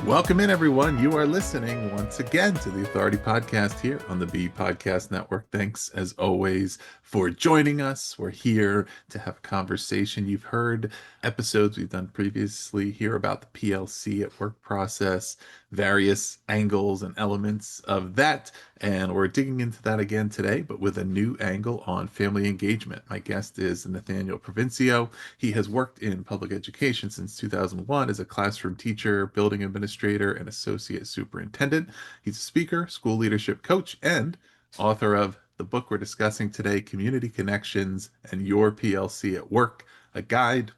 Welcome in, everyone. You are listening once again to the Authority Podcast here on the B Podcast Network. Thanks, as always, for joining us. We're here to have a conversation. You've heard episodes we've done previously here about the PLC at work process, various angles and elements of that. And we're digging into that again today, but with a new angle on family engagement. My guest is Nathaniel Provencio. He has worked in public education since 2001 as a classroom teacher, building administrator, and associate superintendent. He's a speaker, school leadership coach, and author of the book we're discussing today, Community Connections and Your PLC at Work, a guide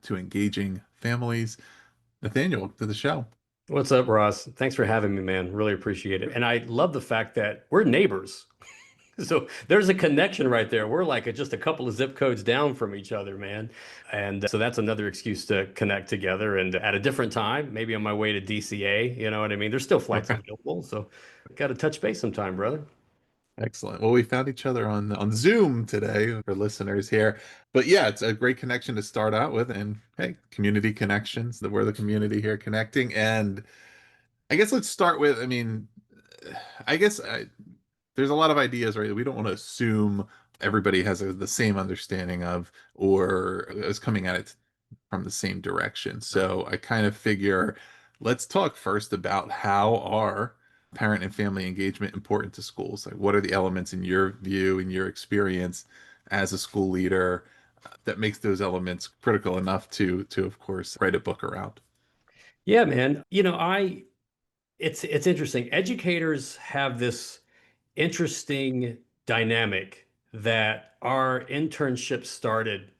to engaging families. Nathaniel, welcome to the show. What's up, Ross? Thanks for having me, man. Really appreciate it. And I love the fact that we're neighbors. So there's a connection right there. We're like just a couple of zip codes down from each other, man. And so that's another excuse to connect together and at a different time, maybe on my way to DCA, you know what I mean? There's still flights available. So got to touch base sometime, brother. Excellent. Well, we found each other on Zoom today for listeners here. But yeah, it's a great connection to start out with. And hey, community connections, that we're the community here connecting. And I guess let's start with, there's a lot of ideas, right? We don't want to assume everybody has the same understanding of or is coming at it from the same direction. So I kind of figure let's talk first about how are parent and family engagement important to schools? Like, what are the elements in your view, in your experience as a school leader, that makes those elements critical enough to of course write a book around? Yeah, man. It's interesting. Educators have this interesting dynamic that our internship started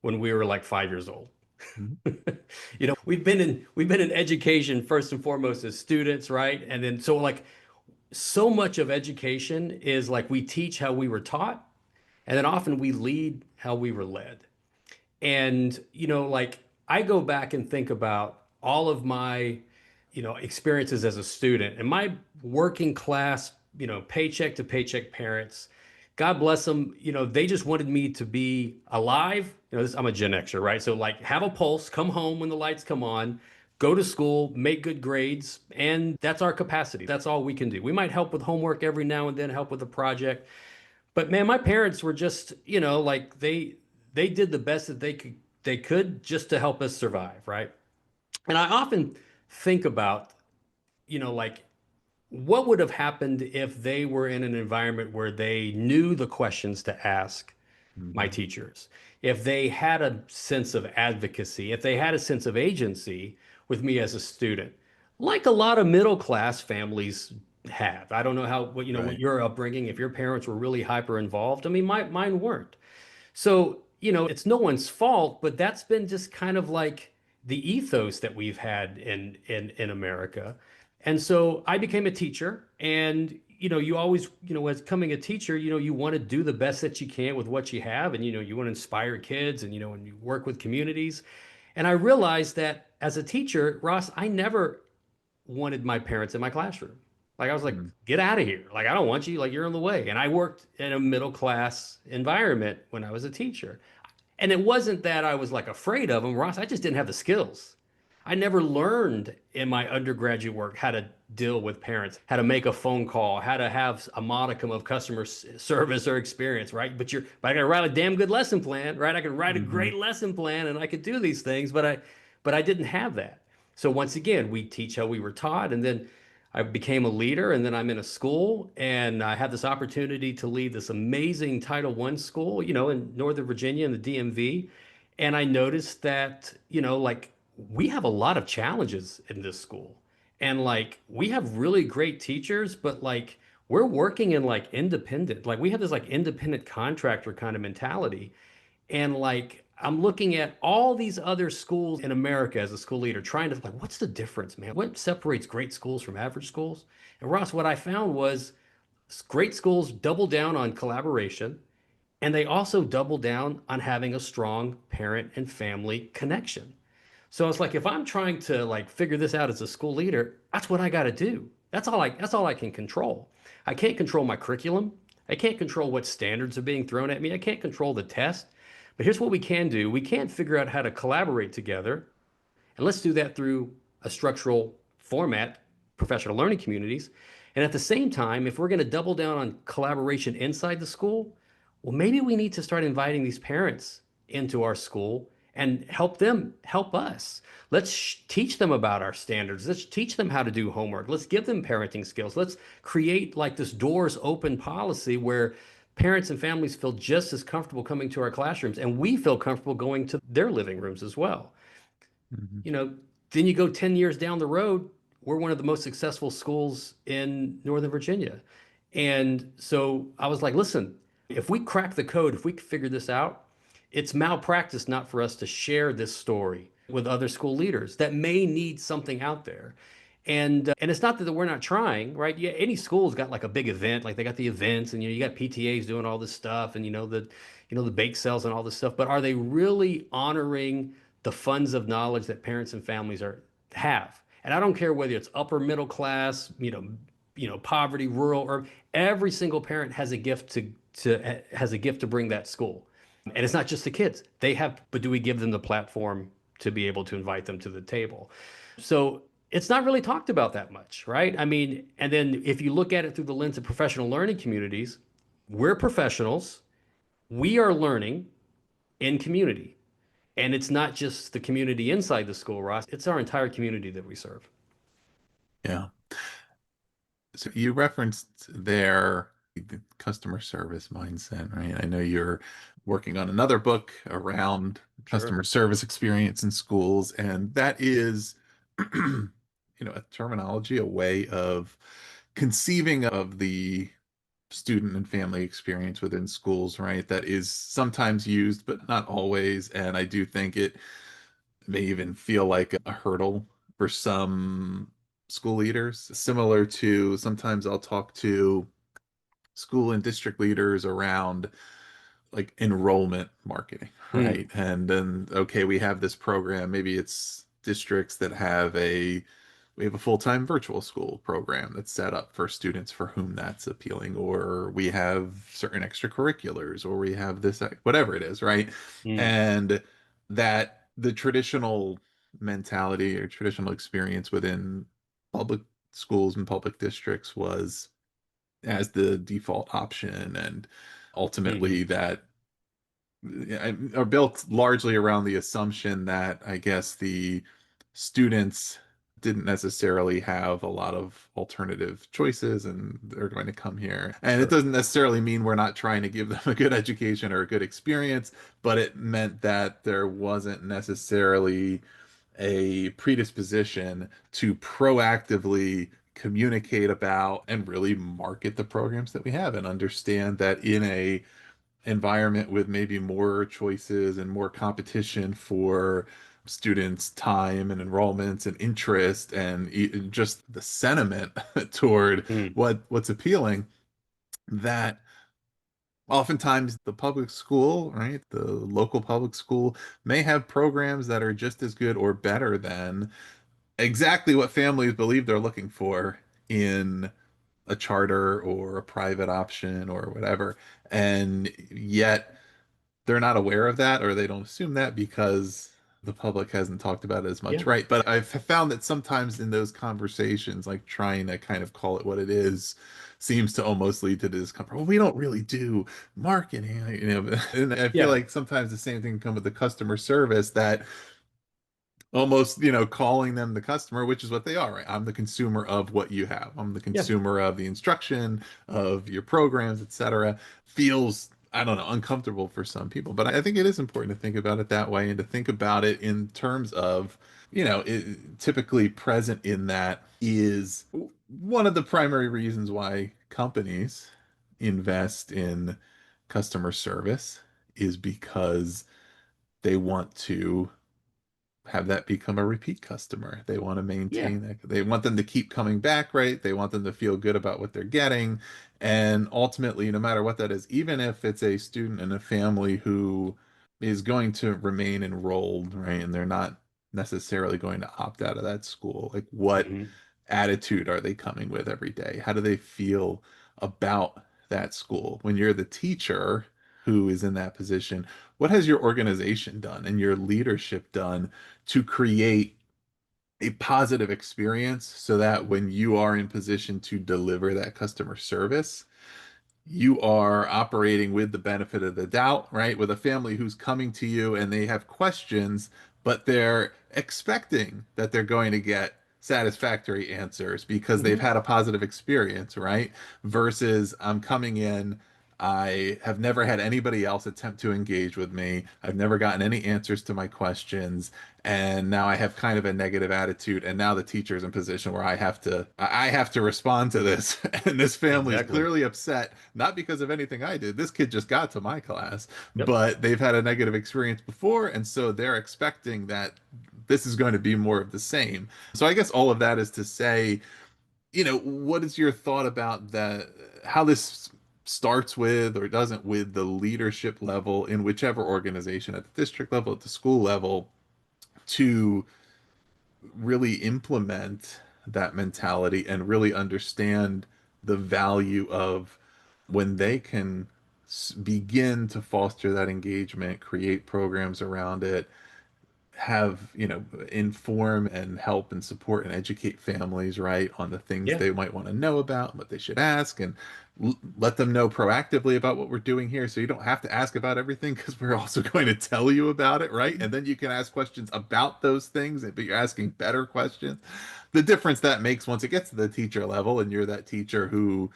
when we were like 5 years old. We've been in education first and foremost as students, right? And then so much of education is like we teach how we were taught, and then often we lead how we were led. And I go back and think about all of my experiences as a student and my working class, paycheck to paycheck parents. God bless them. They just wanted me to be alive. I'm a Gen Xer, right? So have a pulse, come home when the lights come on, go to school, make good grades. And that's our capacity. That's all we can do. We might help with homework every now and then, help with a project. But man, my parents were just, they did the best that they could just to help us survive, right? And I often think about, what would have happened if they were in an environment where they knew the questions to ask my teachers, if they had a sense of advocacy, if they had a sense of agency with me as a student, like a lot of middle class families have. I don't know what your upbringing, if your parents were really hyper involved. I mean, mine weren't. So, it's no one's fault, but that's been just kind of like the ethos that we've had in America. And so I became a teacher, and you always, as coming a teacher, you want to do the best that you can with what you have, and you want to inspire kids, and and you work with communities. And I realized that as a teacher, Ross, I never wanted my parents in my classroom. Like I was like, get out of here. Like I don't want you. Like you're in the way. And I worked in a middle class environment when I was a teacher. And it wasn't that I was like afraid of them, Ross. I just didn't have the skills. I never learned in my undergraduate work how to deal with parents, how to make a phone call, how to have a modicum of customer service or experience, right? But I gotta write a damn good lesson plan, right? I could write a great lesson plan and I could do these things, but I didn't have that. So once again, we teach how we were taught, and then I became a leader, and then I'm in a school, and I had this opportunity to lead this amazing Title I school, in Northern Virginia in the DMV. And I noticed that, we have a lot of challenges in this school. And we have really great teachers, but we're working in independent, we have this independent contractor kind of mentality. And I'm looking at all these other schools in America as a school leader, trying to what's the difference, man? What separates great schools from average schools? And Ross, what I found was great schools double down on collaboration, and they also double down on having a strong parent and family connection. So it's if I'm trying to figure this out as a school leader, that's what I got to do. That's all I can control. I can't control my curriculum. I can't control what standards are being thrown at me. I can't control the test. But here's what we can do. We can figure out how to collaborate together. And let's do that through a structural format professional learning communities. And at the same time, if we're going to double down on collaboration inside the school, well, maybe we need to start inviting these parents into our school and help them help us. Let's teach them about our standards. Let's teach them how to do homework. Let's give them parenting skills. Let's create like this doors open policy where parents and families feel just as comfortable coming to our classrooms and we feel comfortable going to their living rooms as well. Mhm. You know, then you go 10 years down the road, we're one of the most successful schools in Northern Virginia. And so I was like, listen, if we crack the code, if we figure this out, it's malpractice not for us to share this story with other school leaders that may need something out there. And it's not that we're not trying, right? Yeah, any school's got like a big event, like they got the events, and you got PTAs doing all this stuff, and the bake sales and all this stuff. But are they really honoring the funds of knowledge that parents and families have? And I don't care whether it's upper middle class, poverty, rural, or every single parent has a gift to bring that school. And it's not just the kids. But do we give them the platform to be able to invite them to the table? So it's not really talked about that much, right? I mean, and then if you look at it through the lens of professional learning communities, we're professionals, we are learning in community. And it's not just the community inside the school, Ross, it's our entire community that we serve. Yeah. So you referenced their customer service mindset, right? I know you're working on another book around Sure. customer service experience in schools, and that is, a terminology, a way of conceiving of the student and family experience within schools, right? That is sometimes used, but not always. And I do think it may even feel like a hurdle for some school leaders, similar to sometimes I'll talk to school and district leaders around like enrollment marketing, Mm, right? And then, okay, we have this program. Maybe it's districts that we have a full-time virtual school program that's set up for students for whom that's appealing, or we have certain extracurriculars, or we have this, whatever it is, right? mm, And that the traditional mentality or traditional experience within public schools and public districts was as the default option, and ultimately mhm. that are built largely around the assumption that I guess the students didn't necessarily have a lot of alternative choices and they're going to come here. And it Sure. doesn't necessarily mean we're not trying to give them a good education or a good experience, but it meant that there wasn't necessarily a predisposition to proactively communicate about and really market the programs that we have and understand that in a environment with maybe more choices and more competition for students' time and enrollments and interest and just the sentiment toward Mm, what's appealing, that oftentimes the public school, right, the local public school may have programs that are just as good or better than exactly what families believe they're looking for in a charter or a private option or whatever. And yet they're not aware of that, or they don't assume that because the public hasn't talked about it as much, yeah. right? But I've found that sometimes in those conversations, like trying to kind of call it what it is, seems to almost lead to discomfort. Well, we don't really do marketing, and I feel Yeah. like sometimes the same thing can come with the customer service, that almost calling them the customer, which is what they are, right? I'm the consumer of what you have, I'm the Yeah. consumer of the instruction of your programs, etc. Feels, I don't know, uncomfortable for some people, but I think it is important to think about it that way and to think about it in terms of typically present in that is one of the primary reasons why companies invest in customer service is because they want to have that become a repeat customer. They want to Yeah. maintain that. They want them to keep coming back, right? They want them to feel good about what they're getting. And ultimately, no matter what that is, even if it's a student and a family who is going to remain enrolled, right? And they're not necessarily going to opt out of that school, like what Hmm. attitude are they coming with every day? How do they feel about that school? When you're the teacher who is in that position, what has your organization done and your leadership done to create a positive experience so that when you are in position to deliver that customer service, you are operating with the benefit of the doubt, right? With a family who's coming to you and they have questions, but they're expecting that they're going to get satisfactory answers because they've Mhm. had a positive experience, right? Versus I'm coming in, I have never had anybody else attempt to engage with me. I've never gotten any answers to my questions. And now I have kind of a negative attitude. And now the teacher's in position where I have to respond to this. And this family is Exactly. clearly upset, not because of anything I did. This kid just got to my class, Yep. but they've had a negative experience before. And so they're expecting that this is going to be more of the same. So I guess all of that is to say, what is your thought about that, how this starts with or doesn't with the leadership level in whichever organization, at the district level, at the school level, to really implement that mentality and really understand the value of when they can begin to foster that engagement, create programs around it, have inform and help and support and educate families, right, on the things Yeah. they might want to know about, what they should ask, and let them know proactively about what we're doing here, so you don't have to ask about everything because we're also going to tell you about it, right? And then you can ask questions about those things, but you're asking better questions. The difference that makes once it gets to the teacher level and you're that teacher who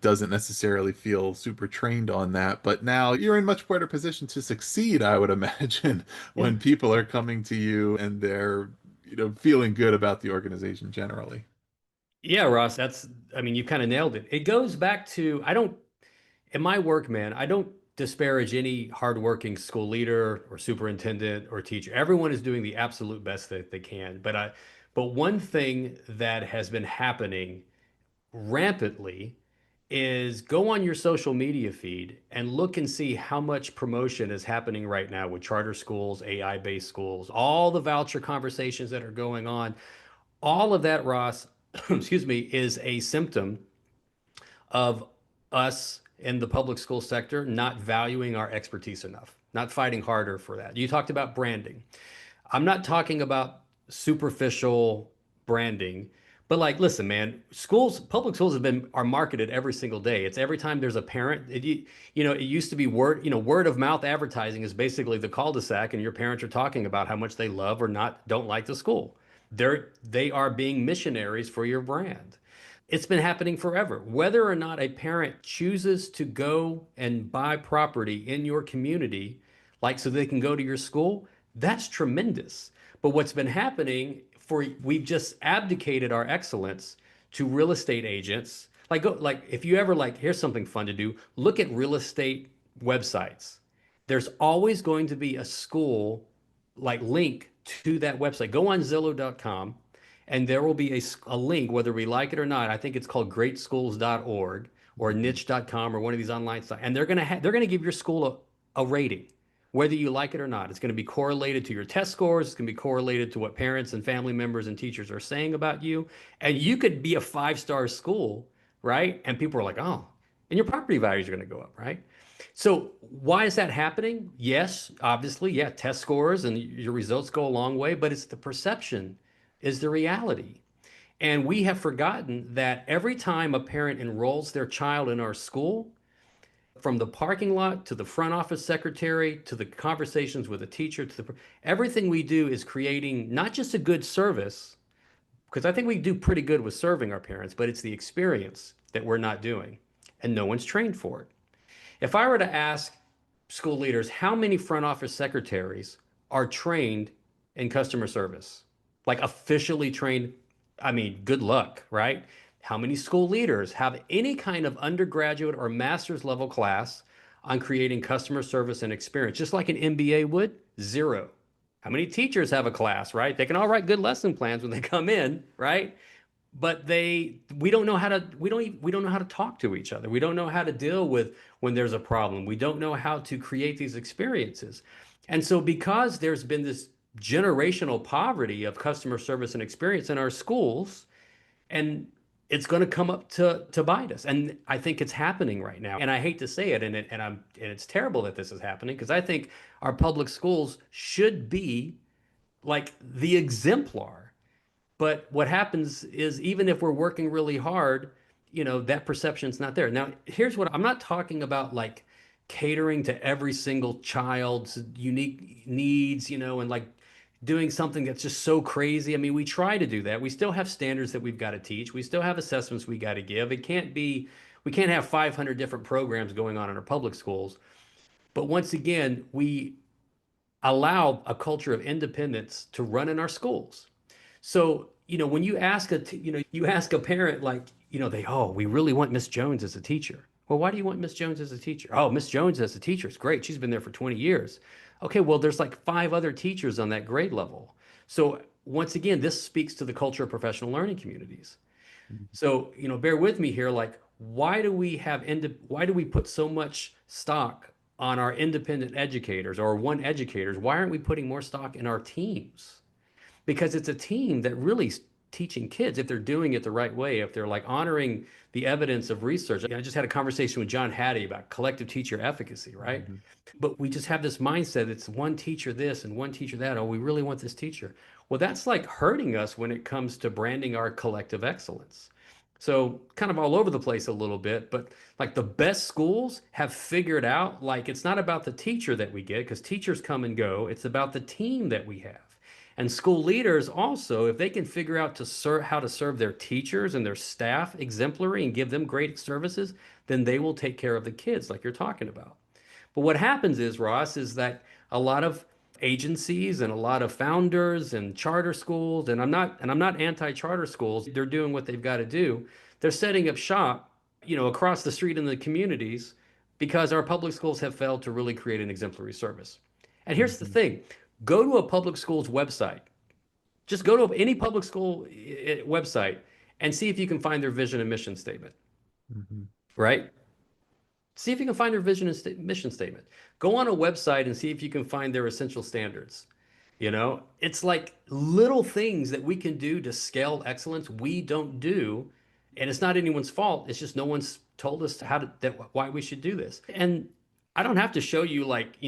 doesn't necessarily feel super trained on that, but now you're in much better position to succeed, I would imagine, Yeah. when people are coming to you and they're, feeling good about the organization generally. Yeah, Ross, I mean, you kind of nailed it. It goes back to, in my work, man, I don't disparage any hardworking school leader or superintendent or teacher. Everyone is doing the absolute best that they can. But one thing that has been happening rampantly is go on your social media feed and look and see how much promotion is happening right now with charter schools, AI-based schools, all the voucher conversations that are going on. All of that, Ross, excuse me, is a symptom of us in the public school sector not valuing our expertise enough, not fighting harder for that. You talked about branding. I'm not talking about superficial branding, but like, listen, man, public schools are marketed every single day. It's every time there's a parent. It used to be word of mouth advertising is basically the cul-de-sac, and your parents are talking about how much they love or don't like the school. They are being missionaries for your brand. It's been happening forever. Whether or not a parent chooses to go and buy property in your community, like so they can go to your school, that's tremendous. But what's been happening we've just abdicated our excellence to real estate agents. Like if you ever here's something fun to do, look at real estate websites. There's always going to be a school link to that website. Go on Zillow.com and there will be a link, whether we like it or not. I think it's called greatschools.org or Mhm. niche.com or one of these online sites. And they're gonna give your school a rating, whether you like it or not. It's going to be correlated to your test scores. It's going to be correlated to what parents and family members and teachers are saying about you. And you could be a five-star school, right? And people are like, oh, and your property values are going to go up, right? So why is that happening? Yes, obviously, yeah, test scores and your results go a long way, but it's the perception is the reality. And we have forgotten that every time a parent enrolls their child in our school, from the parking lot to the front office secretary to the conversations with the teacher everything we do is creating not just a good service, because I think we do pretty good with serving our parents, but it's the experience that we're not doing, and no one's trained for it. If I were to ask school leaders how many front office secretaries are trained in customer service, like officially trained, I mean, good luck, right? How many school leaders have any kind of undergraduate or master's level class on creating customer service and experience, just like an MBA would? Zero. How many teachers have a class, right? They can all write good lesson plans when they come in, right? But we don't know how to we don't know how to talk to each other. We don't know how to deal with when there's a problem. We don't know how to create these experiences. And so because there's been this generational poverty of customer service and experience in our schools, and it's going to come up to bite us. And I think it's happening right now. And I hate to say it, and it's terrible that this is happening because I think our public schools should be like the exemplar. But what happens is even if we're working really hard, that perception's not there. Now, here's what I'm not talking about, like catering to every single child's unique needs, and like doing something that's just so crazy. I mean, we try to do that. We still have standards that we've got to teach. We still have assessments we got to give. We can't have 500 different programs going on in our public schools. But once again, we allow a culture of independence to run in our schools. So, when you ask you ask a parent like, we really want Miss Jones as a teacher. Well, why do you want Miss Jones as a teacher? Oh, Miss Jones as a teacher is great. She's been there for 20 years. Okay, well, there's like five other teachers on that grade level. So, once again, this speaks to the culture of professional learning communities. So, bear with me here. Like, why do we put so much stock on our independent educators or one educators? Why aren't we putting more stock in our teams? Because it's a team that really teaching kids, if they're doing it the right way, if they're like honoring the evidence of research. I just had a conversation with John Hattie about collective teacher efficacy, right? Mhm. But we just have this mindset, it's one teacher this and one teacher that. Oh, we really want this teacher. Well, that's like hurting us when it comes to branding our collective excellence. So kind of all over the place a little bit, but like the best schools have figured out, like it's not about the teacher that we get, because teachers come and go. It's about the team that we have. And school leaders also, if they can figure out how to serve their teachers and their staff exemplary and give them great services, then they will take care of the kids like you're talking about. But what happens is, Ross, is that a lot of agencies and a lot of founders and charter schools, and I'm not anti-charter schools, they're doing what they've got to do. They're setting up shop, across the street in the communities because our public schools have failed to really create an exemplary service. And here's the Mhm. thing. Go to a public school's website. Just go to any public school website and see if you can find their vision and mission statement, Mhm. right? See if you can find their vision and mission statement. Go on a website and see if you can find their essential standards. It's like little things that we can do to scale excellence we don't do. And it's not anyone's fault. It's just no one's told us why we should do this. And I don't have to show you like,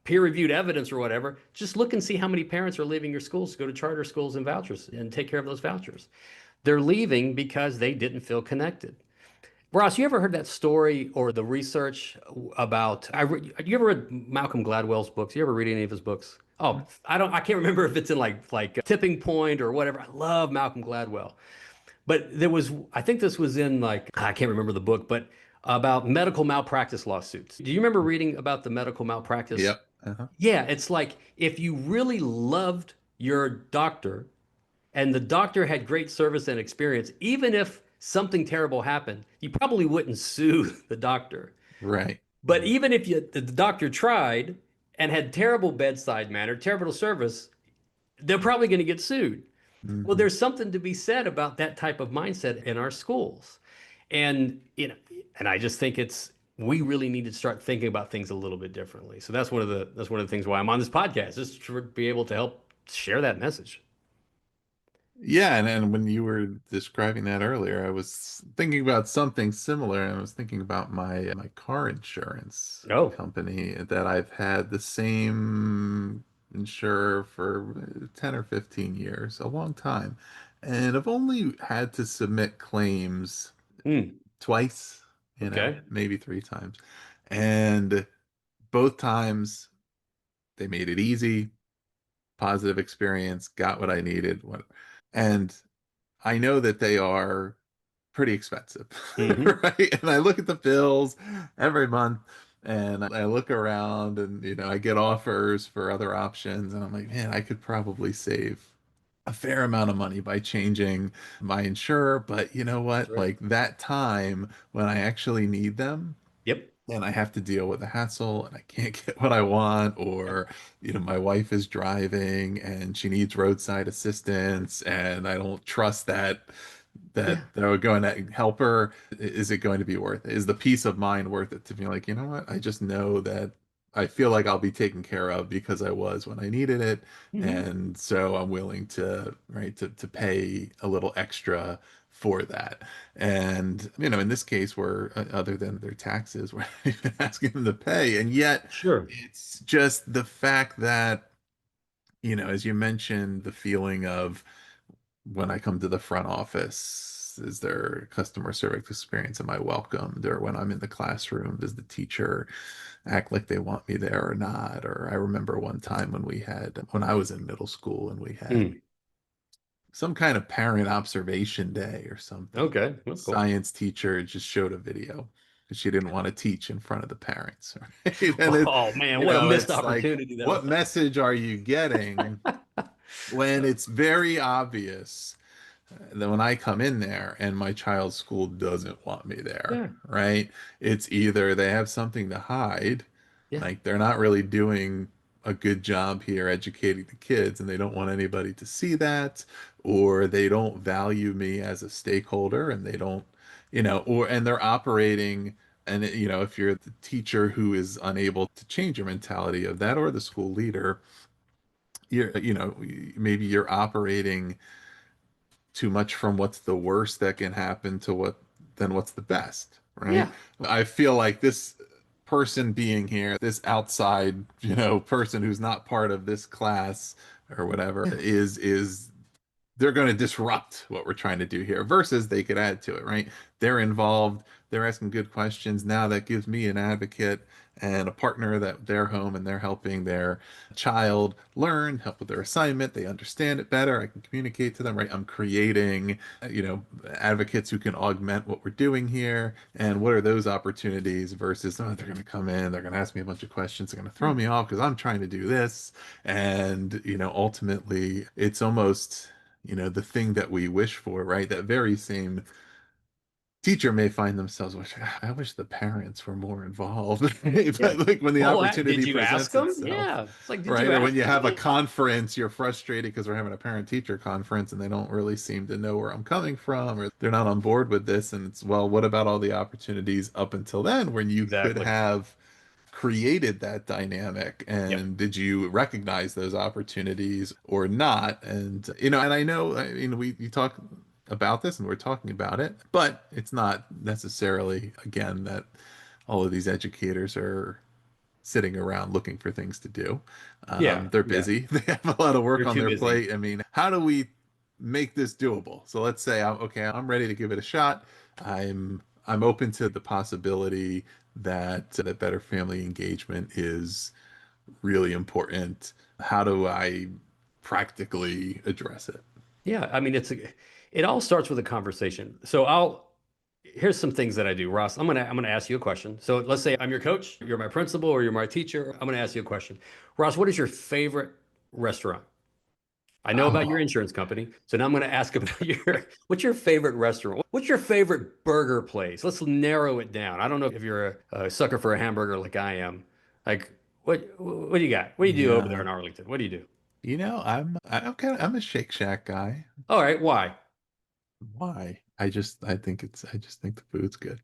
peer-reviewed evidence or whatever. Just look and see how many parents are leaving your schools to go to charter schools and vouchers and take care of those vouchers. They're leaving because they didn't feel connected. Ross, you ever heard that story or the research about, you ever read Malcolm Gladwell's books? You ever read any of his books? Oh, I can't remember if it's in like Tipping Point or whatever. I love Malcolm Gladwell. But I think this was in like, I can't remember the book, but about medical malpractice lawsuits. Do you remember reading about the medical malpractice? Yep. Uh-huh. Yeah, it's like if you really loved your doctor and the doctor had great service and experience, even if something terrible happened, you probably wouldn't sue the doctor. Right. But even if the doctor tried and had terrible bedside manner, terrible service, they're probably going to get sued. Well, Mhm. there's something to be said about that type of mindset in our schools. And and I just think we really need to start thinking about things a little bit differently. So that's one of the things why I'm on this podcast, just to be able to help share that message. Yeah, and when you were describing that earlier, I was thinking about something similar. I was thinking about my car insurance Oh, company that I've had the same insurer for 10 or 15 years, a long time. And I've only had to submit claims hmm, twice, okay. maybe three times. And both times they made it easy, positive experience, got what I needed, and I know that they are pretty expensive, Hmm. right? And I look at the bills every month and I look around and, I get offers for other options and I'm like, man, I could probably save a fair amount of money by changing my insurer. But you know That's what? right. Like that time when I actually need them, Yep. and I have to deal with the hassle and I can't get what I want, Yep. or, my wife is driving and she needs roadside assistance and I don't trust that Yeah. they're going to help her. Is it going to be worth it? Is the peace of mind worth it to be like, you know what? I just know that I feel like I'll be taken care of because I was when I needed it. Hmm. And so I'm willing to, right, to pay a little extra for that. And, in this case, where other than their taxes, we're not even asking them to pay. And yet Sure. it's just the fact that as you mentioned, the feeling of when I come to the front office, is there customer service experience? Am I welcomed? Or when I'm in the classroom, does the teacher act like they want me there or not? Or I remember one time when I was in middle school and we had Hmm. some kind of parent observation day or something. Okay, that's cool. Science teacher just showed a video because she didn't want to teach in front of the parents. Right? And Oh man, what a missed it's like, opportunity that what was. message are you getting when it's very obvious that when I come in there and my child's school doesn't want me there, Yeah, right? It's either they have something to hide, yeah, like they're not really doing a good job here educating the kids and they don't want anybody to see that, or they don't value me as a stakeholder and they don't, and they're operating. And if you're the teacher who is unable to change your mentality of that, or the school leader, maybe you're operating too much from what's the worst that can happen to what's the best, right? yeah, I feel like this person being here, this outside, person who's not part of this class or whatever, is they're going to disrupt what we're trying to do here versus they could add to it, right? They're involved, they're asking good questions. Now that gives me an advocate and a partner that they're home and they're helping their child learn, help with their assignment. They understand it better. I can communicate to them, right? I'm creating, advocates who can augment what we're doing here. And what are those opportunities versus, oh, they're going to come in, they're going to ask me a bunch of questions, they're going to throw me off because I'm trying to do this. And, ultimately, it's almost the thing that we wish for, right? That very same teacher may find themselves wishing, I wish the parents were more involved. yeah. But like when the Well, did opportunity you ask presents them? itself, Yeah, it's like, did right? you Or when ask you them to have a be involved? conference, you're frustrated because we're having a parent teacher conference and they don't really seem to know where I'm coming from or they're not on board with this. And it's, well, what about all the opportunities up until then when you could Exactly. have created that dynamic, Yep. and did you recognize those opportunities or not? And and I know, we you talk about this and we're talking about it, but it's not necessarily, again, that all of these educators are sitting around looking for things to do. Yeah, They're yeah. busy. They have a lot of work You're on too their busy. plate. I mean, how do we make this doable? So let's say I'm ready to give it a shot. I'm open to the possibility that better family engagement is really important. How do I practically address it? Yeah, I mean, it all starts with a conversation. So here's some things that I do, Ross. I'm gonna ask you a question. So let's say I'm your coach, you're my principal, or you're my teacher. I'm gonna ask you a question. Ross, what is your favorite restaurant? I know about your Oh, insurance company, so now I'm gonna ask about what's your favorite restaurant? What's your favorite burger place? Let's narrow it down. I don't know if you're a sucker for a hamburger like I am. Like, what do you got? What do you do over there yeah. in Arlington? What do you do? I'm a Shake Shack guy. All right, why? Why? I just think the food's good.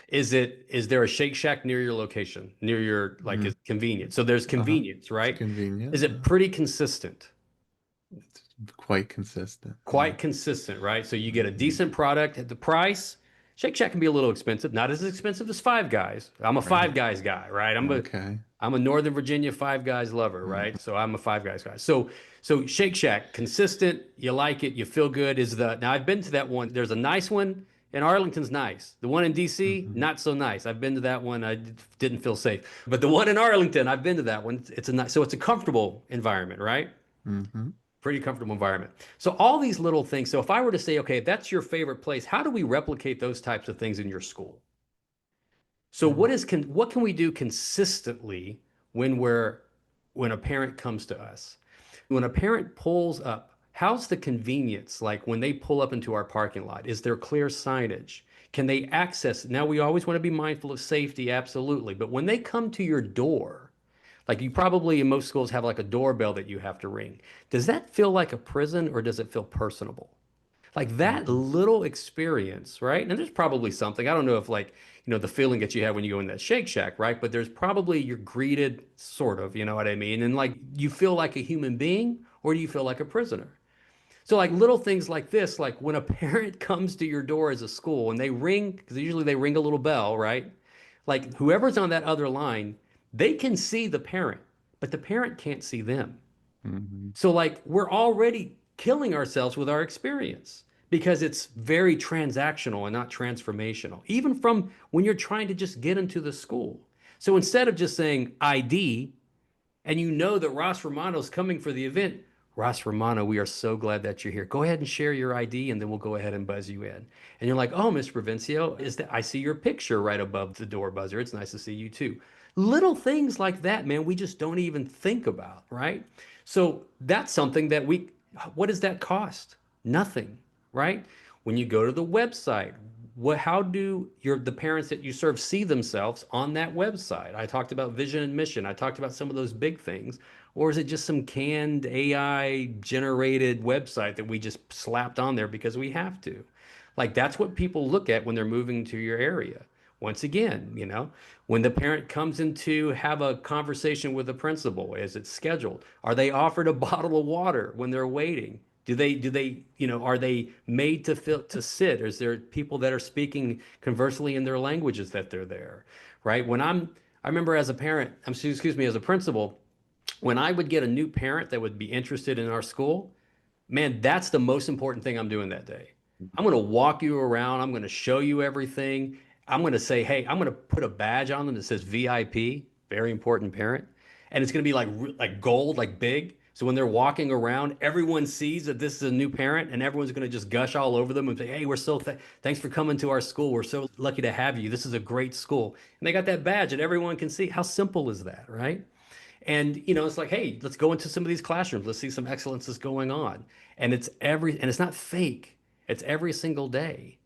Is there a Shake Shack near your location, near your like Mm, is convenient? So there's uh-huh. convenience, It's right? convenient. Is it pretty consistent? It's quite consistent. Yeah. Quite consistent, right? So you get a Hmm. decent product at the price. Shake Shack can be a little expensive, not as expensive as Five Guys. I'm a Right. Five Guys guy, right? Okay. I'm a Northern Virginia Five Guys lover, Mhm. right? So I'm a Five Guys guy. So Shake Shack, consistent, you like it, you feel good. Now I've been to that one. There's a nice one in Arlington's nice. The one in DC, Mhm. not so nice. I've been to that one. Didn't feel safe. But the one in Arlington, I've been to that one. It's a nice, so it's a comfortable environment, right? Mhm. Pretty comfortable environment. So all these little things. So if I were to say, okay, if that's your favorite place, how do we replicate those types of things in your school? So Mhm. what can we do consistently when when a parent comes to us? When a parent pulls up, how's the convenience like when they pull up into our parking lot? Is there clear signage? Can they access? Now we always want to be mindful of safety, absolutely. But when they come to your door, like you probably in most schools have like a doorbell that you have to ring. Does that feel like a prison or does it feel personable? Like that Mhm. little experience, right? And there's probably something. I don't know if like, the feeling that you have when you go in that Shake Shack, right? But there's probably you're greeted sort of, you know what I mean? And like you feel like a human being or do you feel like a prisoner? So like little things like this, like when a parent comes to your door as a school and they ring, because usually they ring a little bell, right? Like whoever's on that other line, they can see the parent, but the parent can't see them. Mhm. So like we're already killing ourselves with our experience because it's very transactional and not transformational, even from when you're trying to just get into the school. So instead of just saying ID, and you know that Ross Romano's coming for the event, Ross Romano, we are so glad that you're here. Go ahead and share your ID, and then we'll go ahead and buzz you in. And you're like, oh, Mr. Provencio, is that I see your picture right above the door buzzer. It's nice to see you too. Little things like that, man, we just don't even think about, right? So that's something that what does that cost? Nothing, right? When you go to the website, how do the parents that you serve see themselves on that website? I talked about vision and mission. I talked about some of those big things. Or is it just some canned AI generated website that we just slapped on there because we have to? Like that's what people look at when they're moving to your area. Once again, when the parent comes in to have a conversation with the principal, is it scheduled? Are they offered a bottle of water when they're waiting? Are they made to sit? Or is there people that are speaking conversely in their languages that they're there, right? I remember as a parent, excuse me, as a principal, when I would get a new parent that would be interested in our school, man, that's the most important thing I'm doing that day. I'm going to walk you around. I'm going to show you everything. I'm going to say, hey, I'm going to put a badge on them that says VIP, very important parent. And it's going to be like gold, like big. So when they're walking around, everyone sees that this is a new parent and everyone's going to just gush all over them and say, hey, thanks for coming to our school. We're so lucky to have you. This is a great school. And they got that badge and everyone can see. How simple is that, right? And it's like, hey, let's go into some of these classrooms. Let's see some excellence is going on. And it's not fake. It's every single day.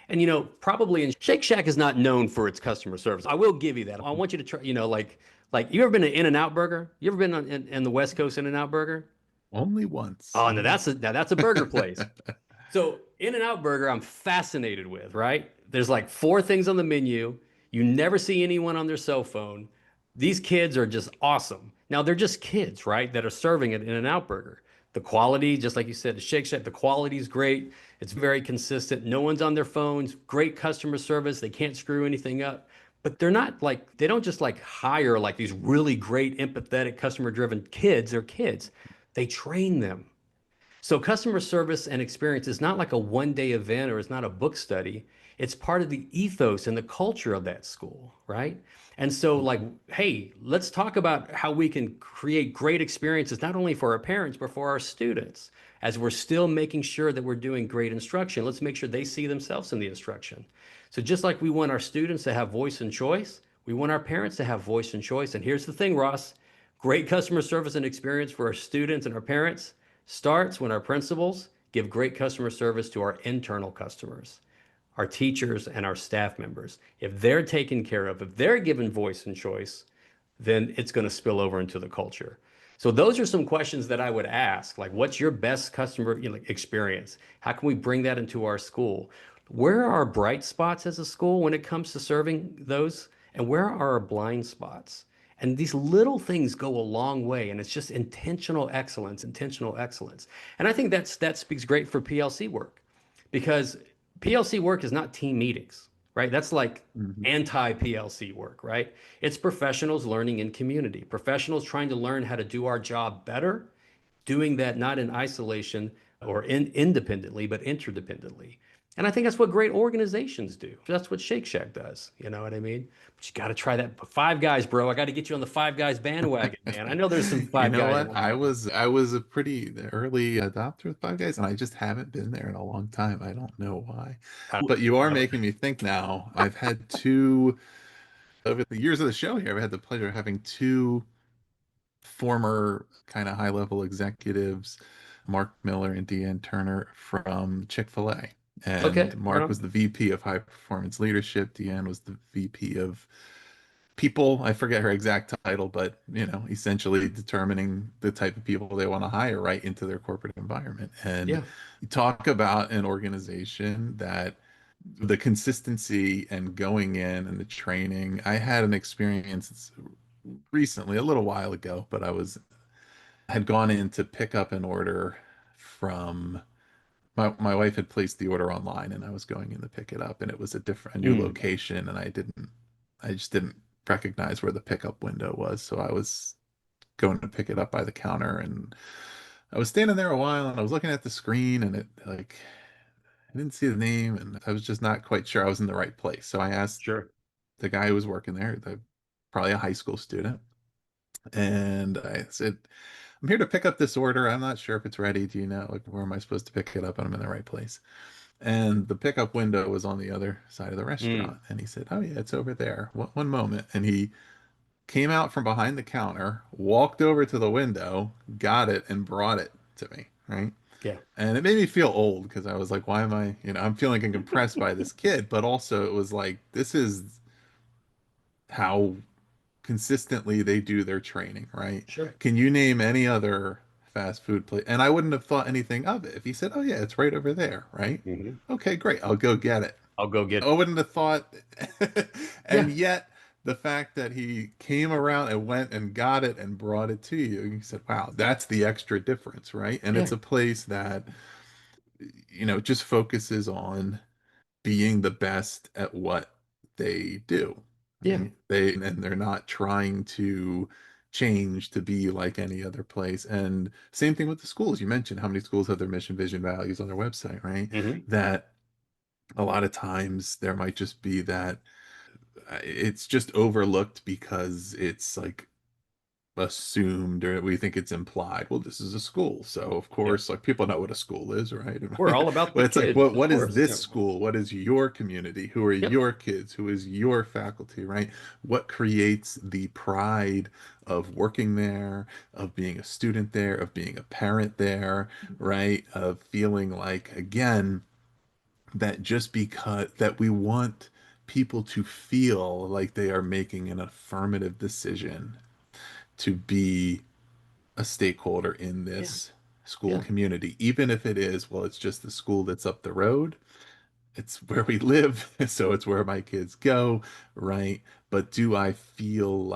And probably in Shake Shack is not known for its customer service. I will give you that. I want you to try, like you ever been to In-N-Out Burger? You ever been in the West Coast In-N-Out Burger? Only once. Oh, now that's a burger place. So In-N-Out Burger, I'm fascinated with, right? There's like four things on the menu. You never see anyone on their cell phone. These kids are just awesome. Now they're just kids, right? That are serving it In-N-Out Burger. The quality, just like you said, the Shake Shack, the quality is great. It's very consistent. No one's on their phones. Great customer service. They can't screw anything up. But they don't just like hire like these really great, empathetic, customer driven kids. They're kids. They train them. So customer service and experience is not like a one-day event or it's not a book study. It's part of the ethos and the culture of that school, right? And so like, hey, let's talk about how we can create great experiences, not only for our parents, but for our students. As we're still making sure that we're doing great instruction, let's make sure they see themselves in the instruction. So just like we want our students to have voice and choice, we want our parents to have voice and choice. And here's the thing, Ross, great customer service and experience for our students and our parents starts when our principals give great customer service to our internal customers, our teachers and our staff members. If they're taken care of, if they're given voice and choice, then it's going to spill over into the culture. So those are some questions that I would ask, like what's your best customer experience? How can we bring that into our school? Where are our bright spots as a school when it comes to serving those? And where are our blind spots? And these little things go a long way, and it's just intentional excellence, intentional excellence. And I think that speaks great for PLC work because PLC work is not team meetings, right? That's like Mhm. anti-PLC work, right? It's professionals learning in community, professionals trying to learn how to do our job better, doing that not in isolation or independently, but interdependently. And I think that's what great organizations do. That's what Shake Shack does. You know what I mean? But you got to try that. Five Guys, bro. I got to get you on the Five Guys bandwagon, man. I know there's some You Five know Guys what? around here. I was a pretty early adopter with Five Guys, and I just haven't been there in a long time. I don't know why. But you are making me think now. I've had two over the years of the show here. I've had the pleasure of having two former kind of high level executives, Mark Miller and Deanne Turner from Chick-fil-A. Okay, And right Mark on. was the VP of high performance leadership. Deanne was the VP of people. I forget her exact title, but essentially determining the type of people they want to hire right into their corporate environment. And Yeah. you talk about an organization that the consistency and going in and the training. I had an experience recently, a little while ago, but had gone in to pick up an order from my wife had placed the order online and I was going in to pick it up and it was a new Mm. location and I just didn't recognize where the pickup window was. So I was going to pick it up by the counter, and I was standing there a while, and I was looking at the screen, and it like I didn't see the name, and I was just not quite sure I was in the right place. So I asked Sure. the guy who was working there, probably a high school student, and I said, "I'm here to pick up this order. I'm not sure if it's ready. Do you know, like, where am I supposed to pick it up? And I'm in the right place." And the pickup window was on the other side of the Mm. restaurant. And he said, "Oh, yeah, it's over there. One moment." And he came out from behind the counter, walked over to the window, got it, and brought it to me. Right. Yeah. And it made me feel old because I was like, why am I, I'm feeling impressed by this kid. But also, it was like, this is how consistently they do their training, right? Sure. Can you name any other fast food place? And I wouldn't have thought anything of it if he said, "Oh yeah, it's right over there," right? Hmm. Okay, great. I'll go get it. I'll go get. I wouldn't have thought. Yeah. And yet, the fact that he came around and went and got it and brought it to you, you said, "Wow, that's the extra difference," right? And Yeah. it's a place that, just focuses on being the best at what they do. Yeah. Right? They're not trying to change to be like any other place. And same thing with the schools. You mentioned how many schools have their mission, vision, values on their website, right? Hmm. That a lot of times there might just be that it's just overlooked because it's like assumed, or we think it's implied. Well, this is a school, so of Yeah. course, like, people know what a school is, right? We're all about But the it's like, kids, of what is course. this Yeah. school? What is your community? Who are Yep. your kids? Who is your faculty, right? What creates the pride of working there, of being a student there, of being a parent there, right? Of feeling like, again, that just because that we want people to feel like they are making an affirmative decision to be a stakeholder in Yeah. this school Yeah. community, even if it is, well, it's just the school that's up the road. It's where we live, so it's where my kids go, right? But do I still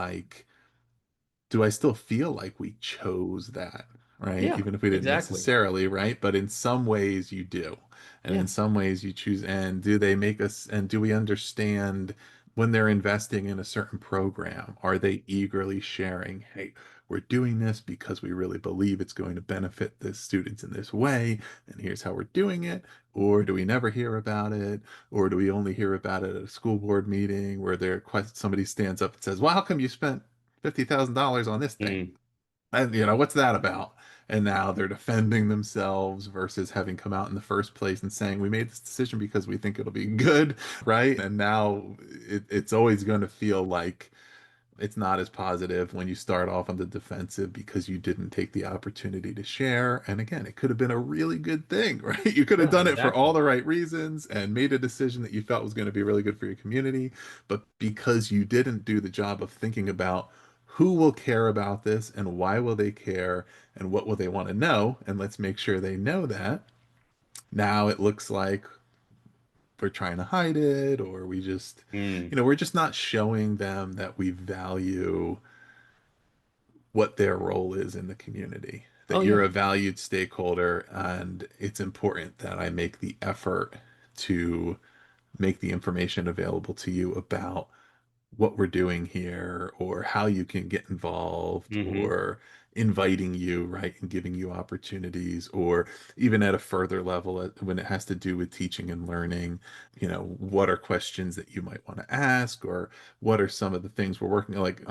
feel like we chose that, right? Yeah. Even if we didn't Exactly. necessarily, right? But in some ways you do. And Yeah. in some ways you choose. And do they make us, and do we understand when they're investing in a certain program? Are they eagerly sharing, hey, we're doing this because we really believe it's going to benefit the students in this way, and here's how we're doing it? Or do we never hear about it? Or do we only hear about it at a school board meeting where somebody stands up and says, "Well, how come you spent $50,000 on this thing?" Mm. And what's that about? And now they're defending themselves versus having come out in the first place and saying, "We made this decision because we think it'll be good," right? And now it's always going to feel like it's not as positive when you start off on the defensive because you didn't take the opportunity to share. And again, it could have been a really good thing, right? You could have Yeah. done it for all Exactly. the right reasons and made a decision that you felt was going to be really good for your community. But because you didn't do the job of thinking about who will care about this and why will they care and what will they want to know, and let's make sure they know that, now it looks like we're trying to hide it, or we just, Mm. we're just not showing them that we value what their role is in the community, Oh that you're yeah. a valued stakeholder, and it's important that I make the effort to make the information available to you about what we're doing here, or how you can get involved, Hmm. or inviting you, right, and giving you opportunities, or even at a further level, when it has to do with teaching and learning, what are questions that you might want to ask, or what are some of the things we're working, like,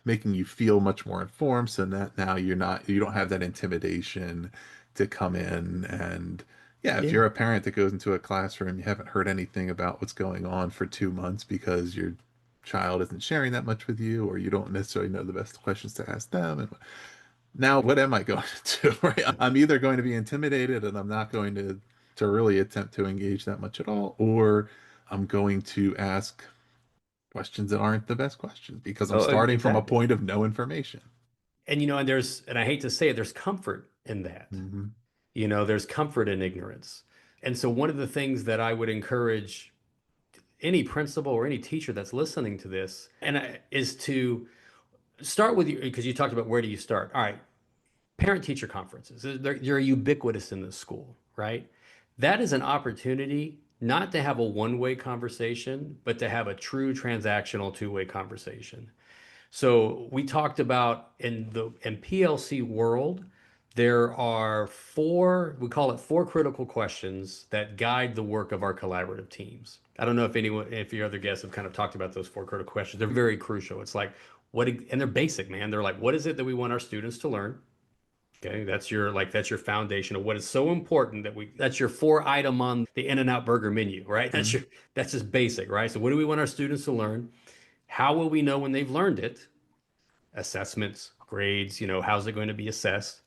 making you feel much more informed, so that now you don't have that intimidation to come in. And yeah, if Yeah. you're a parent that goes into a classroom, you haven't heard anything about what's going on for 2 months because your child isn't sharing that much with you, or you don't necessarily know the best questions to ask them. And now, what am I going to do? Right? I'm either going to be intimidated and I'm not going to really attempt to engage that much at all, or I'm going to ask questions that aren't the best questions because I'm Oh, starting from a exactly. point of no information. And and I hate to say it, there's comfort in that. Hmm. There's comfort in ignorance. And so one of the things that I would encourage any principal or any teacher that's listening to this is to start with you, because you talked about where do you start? All right, parent teacher conferences. They're ubiquitous in the school, right? That is an opportunity not to have a one-way conversation, but to have a true transactional two-way conversation. So we talked about in PLC world, there are four, we call it four critical questions that guide the work of our collaborative teams. I don't know if your other guests have kind of talked about those four critical questions. They're very crucial. It's like and they're basic, man. They're like, what is it that we want our students to learn? Okay, that's your foundation of what is so important that's your four item on the In-N-Out burger menu, right? Mhm. That's just basic, right? So what do we want our students to learn? How will we know when they've learned it? Assessments, grades, how's it going to be assessed?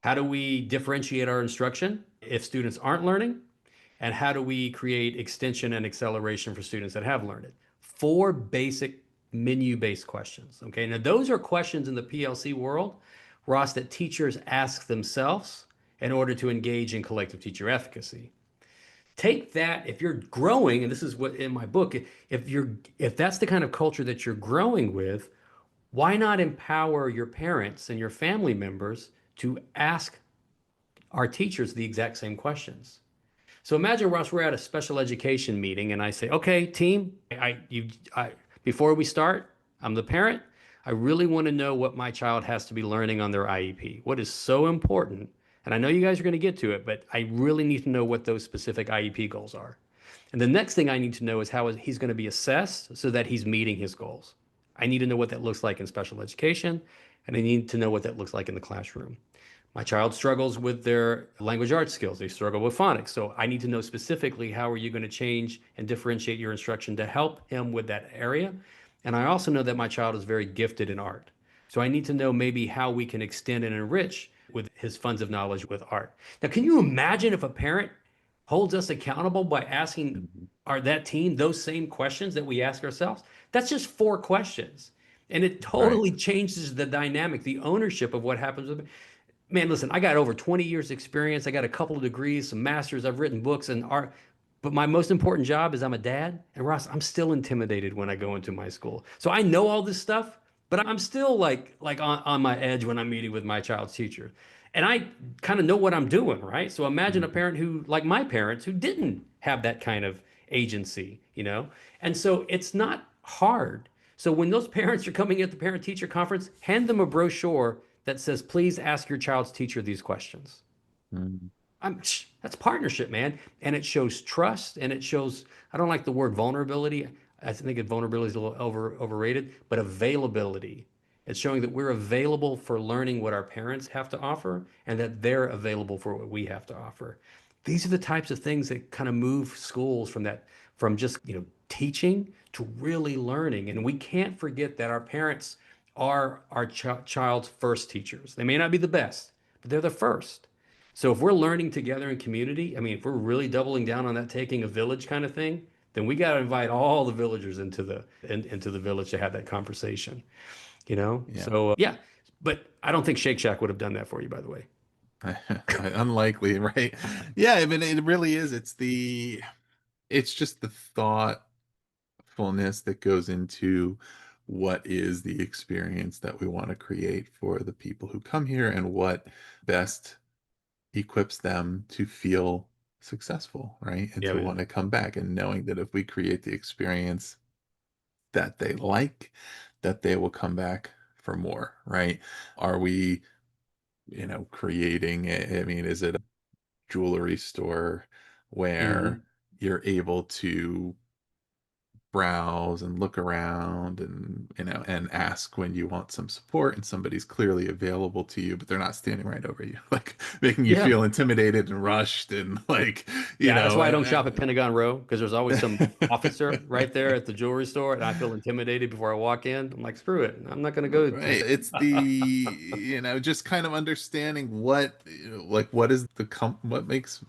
How do we differentiate our instruction if students aren't learning? And how do we create extension and acceleration for students that have learned it? Four basic menu-based questions. Okay, now those are questions in the PLC world, Ross, that teachers ask themselves in order to engage in collective teacher efficacy. Take that if you're growing, and this is what in my book, if that's the kind of culture that you're growing with, why not empower your parents and your family members to ask our teachers the exact same questions? So imagine, Ross, we're at a special education meeting and I say, okay, team, before we start, I'm the parent. I really want to know what my child has to be learning on their IEP. What is so important? And I know you guys are going to get to it, but I really need to know what those specific IEP goals are. And the next thing I need to know is how he's going to be assessed so that he's meeting his goals. I need to know what that looks like in special education, and I need to know what that looks like in the classroom. My child struggles with their language arts skills. They struggle with phonics. So I need to know specifically how are you going to change and differentiate your instruction to help him with that area. And I also know that my child is very gifted in art. So I need to know maybe how we can extend and enrich with his funds of knowledge with art. Now, can you imagine if a parent holds us accountable by asking Mhm. that team those same questions that we ask ourselves? That's just four questions. And it Right. totally changes the dynamic, the ownership of what happens with man, listen, I got over 20 years experience. I got a couple of degrees, some masters. I've written books and art. But my most important job is I'm a dad. And Ross, I'm still intimidated when I go into my school. So I know all this stuff, but I'm still like on my edge when I'm meeting with my child's teacher. And I kind of know what I'm doing, right? So imagine a Mhm. parent who, like my parents, who didn't have that kind of agency. And so it's not hard. So when those parents are coming at the parent teacher conference, hand them a brochure that says, please ask your child's teacher these questions. Mhm. That's partnership, man. And it shows trust and it shows, I don't like the word vulnerability. I think vulnerability is a little overrated, but availability. It's showing that we're available for learning what our parents have to offer and that they're available for what we have to offer. These are the types of things that kind of move schools from just, teaching to really learning. And we can't forget that our parents are our child's first teachers. They may not be the best, but they're the first. So if we're learning together in community, I mean, if we're really doubling down on that taking a village kind of thing, then we got to invite all the villagers into the village to have that conversation. Yeah. So yeah, but I don't think Shake Shack would have done that for you, by the way. Unlikely, right? Yeah, I mean, it really is. It's just the thoughtfulness that goes into what is the experience that we want to create for the people who come here and what best equips them to feel successful, right? And Yeah, to man. want to come back and knowing that if we create the experience that they like, that they will come back for more, right? Are we, creating, I mean, is it a jewelry store where Hmm. you're able to browse and look around and and ask when you want some support and somebody's clearly available to you but they're not standing right over you like making you Yeah. feel intimidated and rushed and like you Yeah, that's know why I don't uh, shop at Pentagon Row because there's always some officer right there uh, at the jewelry store, and I feel intimidated before I walk in. I'm like, screw it, I'm not going to go right, to. it's the just kind of understanding what like what is what makes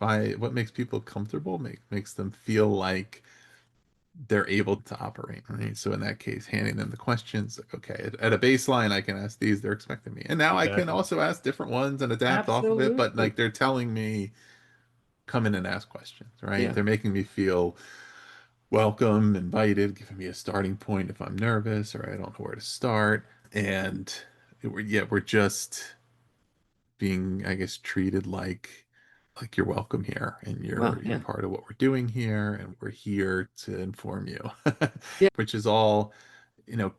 people comfortable, makes them feel like they're able to operate, right? So in that case, handing them the questions, like, okay, at a baseline, I can ask these, they're expecting me. And now I can Exactly. also ask different ones and adapt off of it, but Absolutely. like they're telling me, come in and ask questions, right? Yeah. They're making me feel welcome, invited, giving me a starting point if I'm nervous or I don't know where to start. And we're just being, I guess, treated like you're welcome here and Well, you're yeah. part of what we're doing here and we're here to inform you, Yeah. which is all, you know,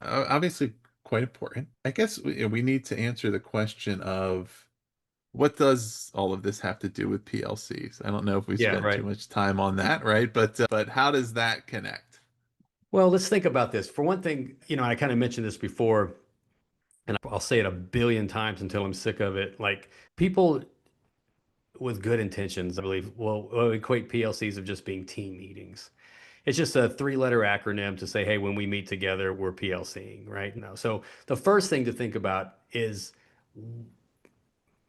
Obviously quite important. I guess we need to answer the question of what does all of this have to do with PLCs? I don't know if we Yeah, spent too right. much time on that, right? But how does that connect? Well, let's think about this. For one thing, I kind of mentioned this before, and I'll say it a billion times until I'm sick of it. Like people with good intentions, I believe, will equate PLCs of just being team meetings. It's just a three-letter acronym to say, hey, when we meet together, we're PLCing, right? No. So the first thing to think about is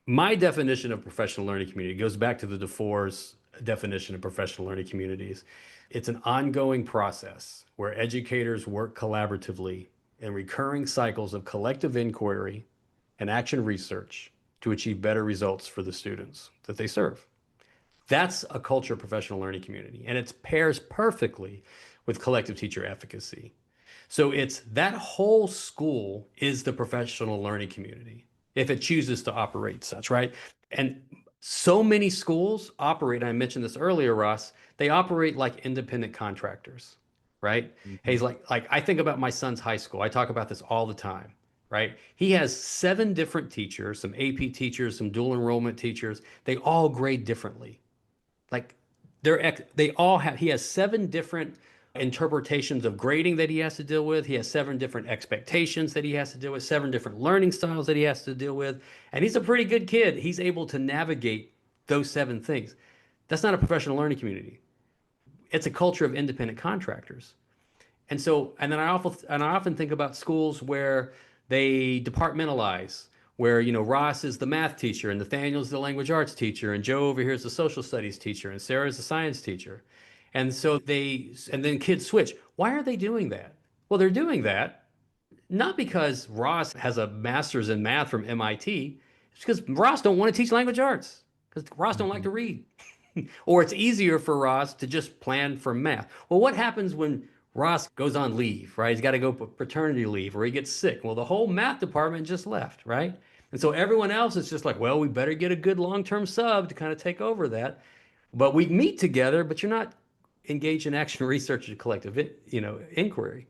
my definition of professional learning community goes back to the DuFour's definition of professional learning communities. It's an ongoing process where educators work collaboratively in recurring cycles of collective inquiry and action research to achieve better results for the students that they serve. That's a culture of professional learning community, and it pairs perfectly with collective teacher efficacy. So it's that whole school is the professional learning community if it chooses to operate such, right? And so many schools operate, and I mentioned this earlier, Ross, they operate like independent contractors, right? Hey, Mhm. like I think about my son's high school. I talk about this all the time, right? He has 7 different teachers, some AP teachers, some dual enrollment teachers. They all grade differently. Like they all have, he has 7 different interpretations of grading that he has to deal with. He has 7 different expectations that he has to deal with, 7 different learning styles that he has to deal with. And he's a pretty good kid. He's able to navigate those 7 things. That's not a professional learning community. It's a culture of independent contractors. And then I often think about schools where they departmentalize, where, Ross is the math teacher and Nathaniel's the language arts teacher and Joe over here is the social studies teacher and Sarah's the science teacher. And then kids switch. Why are they doing that? Well, they're doing that not because Ross has a master's in math from MIT. It's because Ross don't want to teach language arts because Ross don't like Mhm. to read. Or it's easier for Ross to just plan for math. Well, what happens when Ross goes on leave, right? He's got to go paternity leave or he gets sick. Well, the whole math department just left, right? And so everyone else is just like, well, we better get a good long-term sub to kind of take over that. But we meet together, but you're not engaged in action research or collective, inquiry.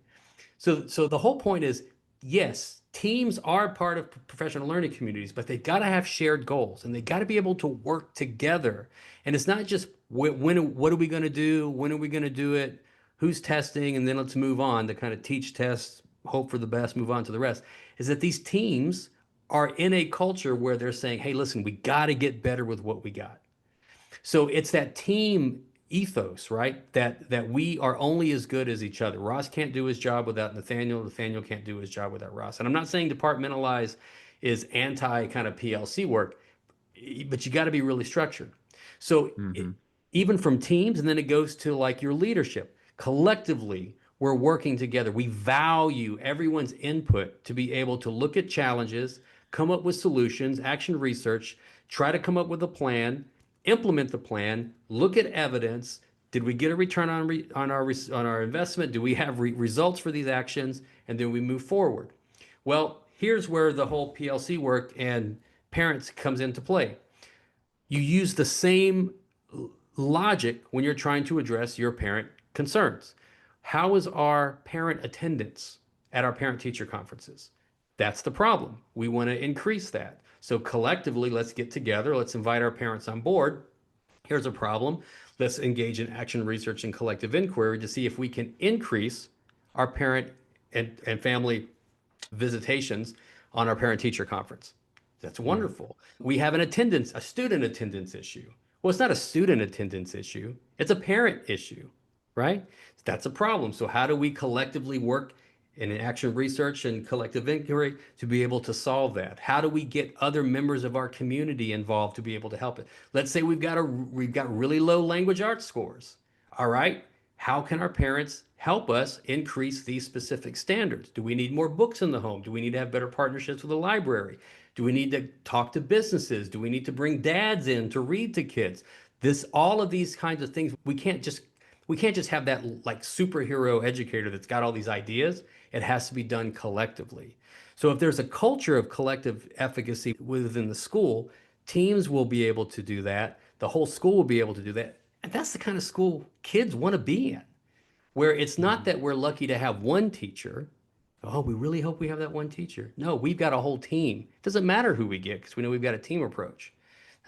So the whole point is, yes, teams are part of professional learning communities, but they've got to have shared goals and they got to be able to work together. And it's not just what are we going to do? When are we going to do it? Who's testing? And then let's move on to kind of teach, test, hope for the best, move on to the rest. Is that these teams are in a culture where they're saying, hey, listen, we got to get better with what we got. So it's that team ethos, right? That we are only as good as each other. Ross can't do his job without Nathaniel. Nathaniel can't do his job without Ross. And I'm not saying departmentalize is anti kind of PLC work, but you got to be really structured. So Mhm. even from teams, and then it goes to like your leadership. Collectively, we're working together. We value everyone's input to be able to look at challenges, come up with solutions, action research, try to come up with a plan, implement the plan, look at evidence. Did we get a return on our investment? Do we have results for these actions? And then we move forward. Well, here's where the whole PLC work and parents comes into play. You use the same logic when you're trying to address your parent concerns. How is our parent attendance at our parent teacher conferences? That's the problem. We want to increase that. So collectively, let's get together. Let's invite our parents on board. Here's a problem. Let's engage in action research and collective inquiry to see if we can increase our parent and family visitations on our parent teacher conference. That's Right. wonderful. We have a student attendance issue. Well, it's not a student attendance issue, it's a parent issue, right? That's a problem. So, how do we collectively work in action research and collective inquiry to be able to solve that? How do we get other members of our community involved to be able to help it? Let's say we've got really low language arts scores. All right. How can our parents help us increase these specific standards? Do we need more books in the home? Do we need to have better partnerships with the library? Do we need to talk to businesses? Do we need to bring dads in to read to kids? All of these kinds of things, we can't just have that like superhero educator that's got all these ideas. It has to be done collectively. So if there's a culture of collective efficacy within the school, teams will be able to do that. The whole school will be able to do that. And that's the kind of school kids want to be in, where it's not Mhm. that we're lucky to have one teacher. Oh, we really hope we have that one teacher. No, we've got a whole team. It doesn't matter who we get because we know we've got a team approach.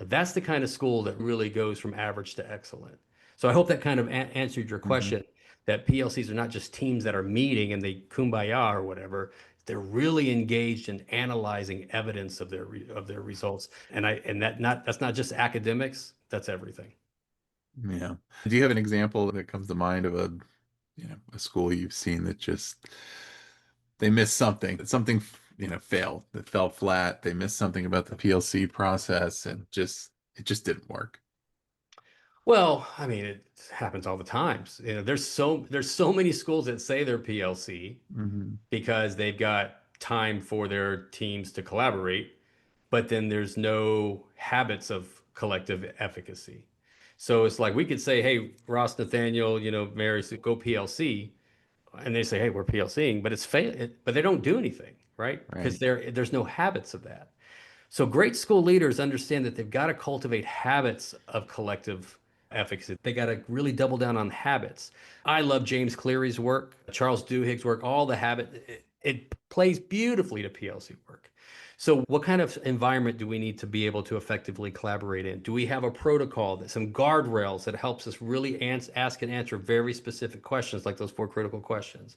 Now, that's the kind of school that really goes from average to excellent. So I hope that kind of answered your Hmm. question, that PLCs are not just teams that are meeting and they kumbaya or whatever. They're really engaged in analyzing evidence of their results. That's not just academics, that's everything. Yeah. Do you have an example that comes to mind of a school you've seen that just they missed something, that something, failed, that fell flat. They missed something about the PLC process and it just didn't work. Well, I mean, it happens all the times. There's so many schools that say they're PLC Hmm. because they've got time for their teams to collaborate, but then there's no habits of collective efficacy. So it's like we could say, hey, Ross, Nathaniel, Mary, go PLC. And they say, hey, we're PLCing, but but they don't do anything, right? Because Right. there's no habits of that. So great school leaders understand that they've got to cultivate habits of collective efficacy. They got to really double down on habits. I love James Cleary's work, Charles Duhigg's work, all the habit. It plays beautifully to PLC work. So what kind of environment do we need to be able to effectively collaborate in? Do we have a protocol, some guardrails that helps us really ask and answer very specific questions like those four critical questions?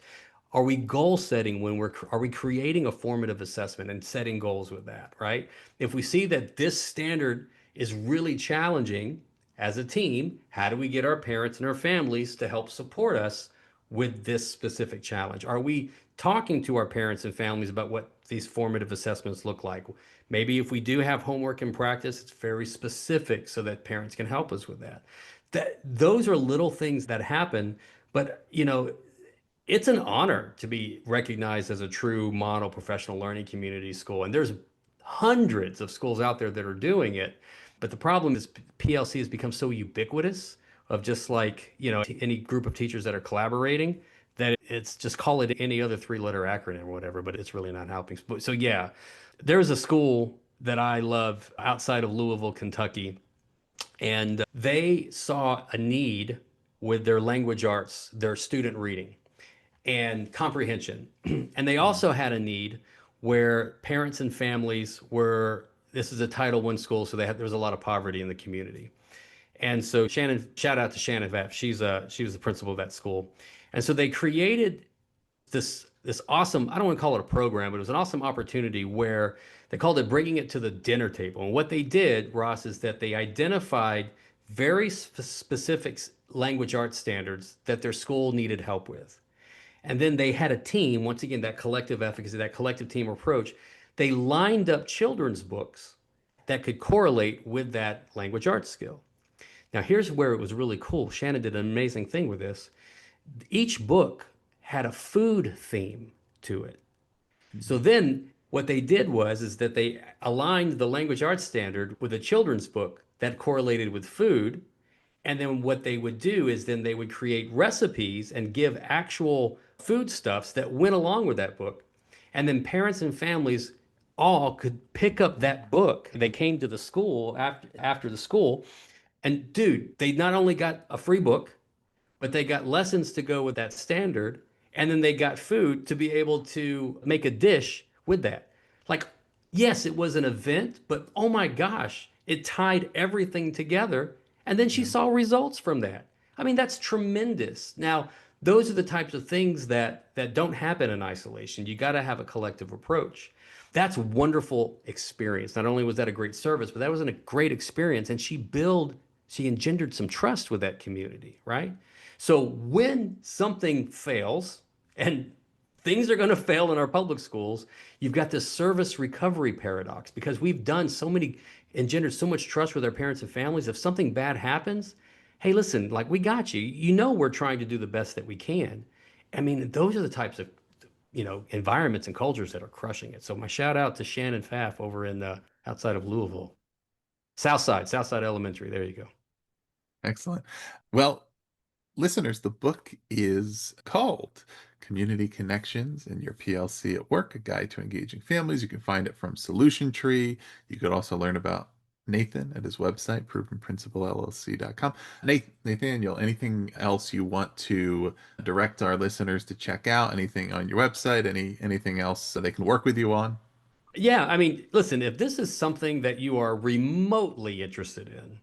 Are we goal setting when are we creating a formative assessment and setting goals with that, right? If we see that this standard is really challenging as a team, how do we get our parents and our families to help support us with this specific challenge? Are we talking to our parents and families about what these formative assessments look like? Maybe if we do have homework in practice, it's very specific so that parents can help us with that. Those are little things that happen, but it's an honor to be recognized as a true model professional learning community school. And there's hundreds of schools out there that are doing it. But the problem is PLC has become so ubiquitous of just like, any group of teachers that are collaborating that it's just call it any other three-letter acronym or whatever, but it's really not helping. So yeah, there's a school that I love outside of Louisville, Kentucky, and they saw a need with their language arts, their student reading and comprehension. And they also had a need where parents and families were, this is a Title I school, so there was a lot of poverty in the community. And so Shannon, shout out to Shannon Vapp. She was the principal of that school. And so they created this awesome, I don't want to call it a program, but it was an awesome opportunity where they called it bringing it to the dinner table. And what they did, Ross, is that they identified very specific language arts standards that their school needed help with. And then they had a team, once again, that collective efficacy, that collective team approach. They lined up children's books that could correlate with that language arts skill. Now, here's where it was really cool. Shannon did an amazing thing with this. Each book had a food theme to it. So then what they did was is that they aligned the language arts standard with a children's book that correlated with food. And then what they would do is then they would create recipes and give actual foodstuffs that went along with that book. And then parents and families all could pick up that book. They came to the school after the school. And dude, they not only got a free book, but they got lessons to go with that standard. And then they got food to be able to make a dish with that. Like, yes, it was an event, but oh my gosh, it tied everything together. And then she Yeah. saw results from that. I mean, that's tremendous. Now, those are the types of things that don't happen in isolation. You got to have a collective approach. That's a wonderful experience. Not only was that a great service, but that was a great experience. And she engendered some trust with that community, right? So when something fails, and things are going to fail in our public schools, you've got this service recovery paradox because we've engendered so much trust with our parents and families. If something bad happens, hey, listen, like we got you. We're trying to do the best that we can. I mean, those are the types of environments and cultures that are crushing it. So my shout out to Shannon Pfaff over in outside of Louisville, Southside Elementary. There you go. Excellent. Well, listeners, the book is called Community Connections in Your PLC at Work, A Guide to Engaging Families. You can find it from Solution Tree. You could also learn about Nathan at his website, provenprincipalllc.com. Nathaniel, anything else you want to direct our listeners to check out? Anything on your website? Anything else that they can work with you on? Yeah, I mean, listen, if this is something that you are remotely interested in,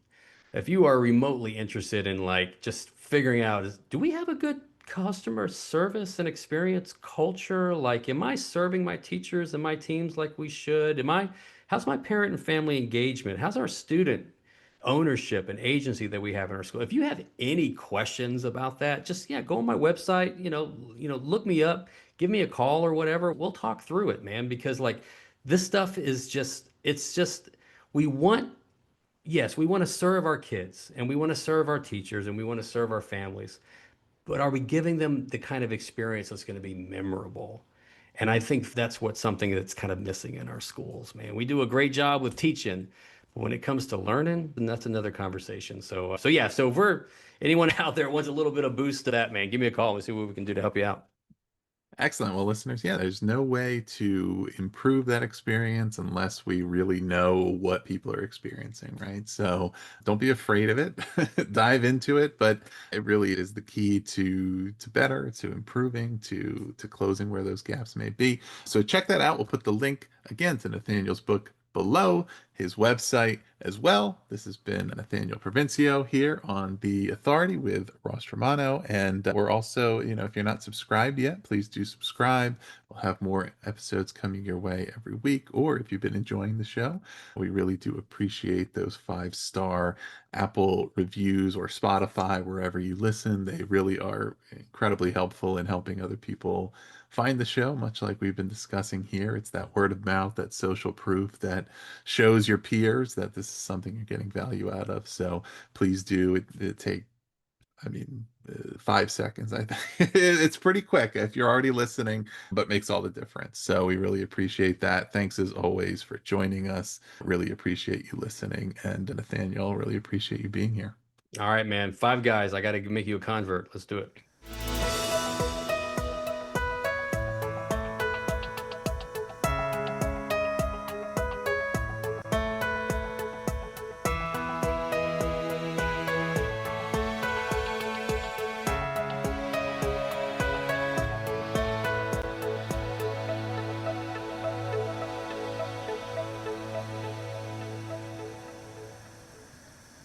if you are remotely interested in like just figuring out do we have a good customer service and experience culture? Like, am I serving my teachers and my teams like we should? How's my parent and family engagement? How's our student ownership and agency that we have in our school? If you have any questions about that, just yeah, go on my website, look me up, give me a call or whatever. We'll talk through it, man, because like this stuff is just, it's just, we want yes, we want to serve our kids and we want to serve our teachers and we want to serve our families, but are we giving them the kind of experience that's going to be memorable? And I think that's what something that's kind of missing in our schools, man. We do a great job with teaching, but when it comes to learning, then that's another conversation. So yeah, so if we're anyone out there wants a little bit of boost to that, man, give me a call and see what we can do to help you out. Excellent. Well, listeners, yeah, there's no way to improve that experience unless we really know what people are experiencing, right? So don't be afraid of it. Dive into it, but it really is the key to better, to improving, to closing where those gaps may be. So check that out. We'll put the link again to Nathaniel's book below, his website as well. This has been Nathaniel Provencio here on The Authority with Ross Romano. And we're also, if you're not subscribed yet, please do subscribe. We'll have more episodes coming your way every week. Or if you've been enjoying the show, we really do appreciate those 5-star Apple reviews or Spotify, wherever you listen. They really are incredibly helpful in helping other people find the show, much like we've been discussing here. It's that word of mouth, that social proof that shows your peers that this is something you're getting value out of. So please do. It take, I mean, 5 seconds. I think it's pretty quick if you're already listening, but makes all the difference. So we really appreciate that. Thanks as always for joining us. Really appreciate you listening. And Nathaniel, really appreciate you being here. All right, man. Five Guys, I got to make you a convert. Let's do it.